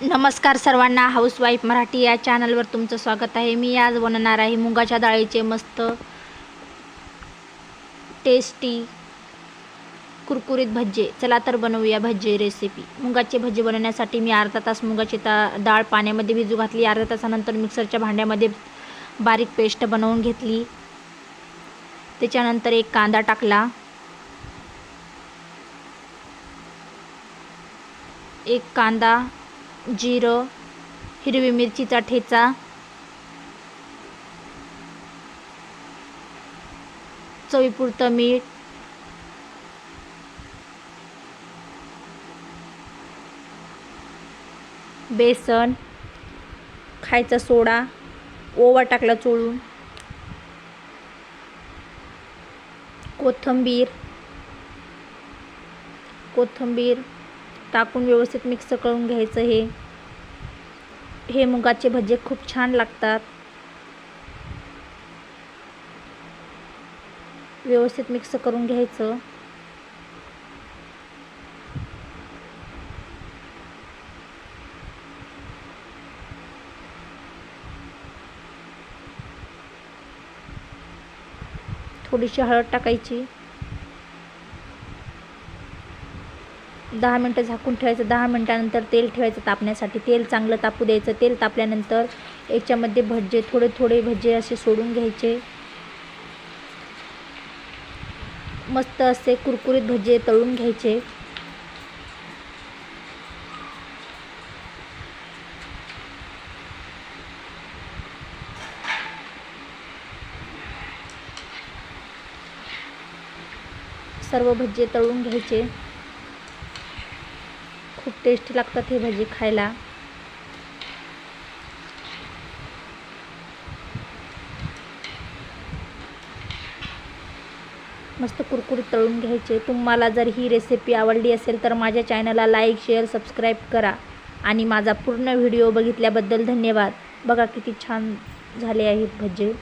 नमस्कार सर्वांना, हाऊसवाईफ मराठी या चॅनलवर तुमचं स्वागत आहे। मी आज बनवणार आहे मुगाच्या डाळीचे मस्त टेस्टी कुरकुरीत भज्जे। चला तर बनवूया भज्जे रेसिपी। मुगाचे भज्जे बनवण्यासाठी मी अर्धा तास मुगाची डाळ पाण्यामध्ये भिजू घातली। अर्धा तासानंतर मिक्सरच्या भांड्यामध्ये बारीक पेस्ट बनवून घेतली। त्याच्यानंतर एक कांदा टाकला, एक कांदा, जिरं, हिरवी मिरचीचा ठेचा, चवीपुरतं मीठ, बेसन, खायचा सोडा, ओवा टाकला चोळून, कोथिंबीर टाकून व्यवस्थित मिक्स करून घ्यायचं। हे मुगाचे भज्जे खूप छान लागतात। व्यवस्थित मिक्स करून घ्यायचं। थोडीशी हळद टाकायची। 10 मिनिटं झाकून ठेवायचं। 10 मिनिटानंतर तेल ठेवायचं तापण्यासाठी। तेल चांगलं तापू द्यायचं। तेल तापल्यानंतर याच्यामध्ये भज्जे थोडे थोडे भज्जे असे सोडून घ्यायचे। मस्त असे कुरकुरीत भज्जे तळून घ्यायचे। सर्व भज्जे तळून घ्यायचे। खूप टेस्टी लागतात हे भजी खायला। मस्त कुरकुरीत तळून घ्यायचे। तुम्हाला जर ही रेसिपी आवडली असेल तर माझ्या चॅनलला लाईक, शेअर, सबस्क्राईब करा आणि माझा पूर्ण व्हिडिओ बघितल्याबद्दल धन्यवाद। बघा किती छान झाले आहेत भज्जे।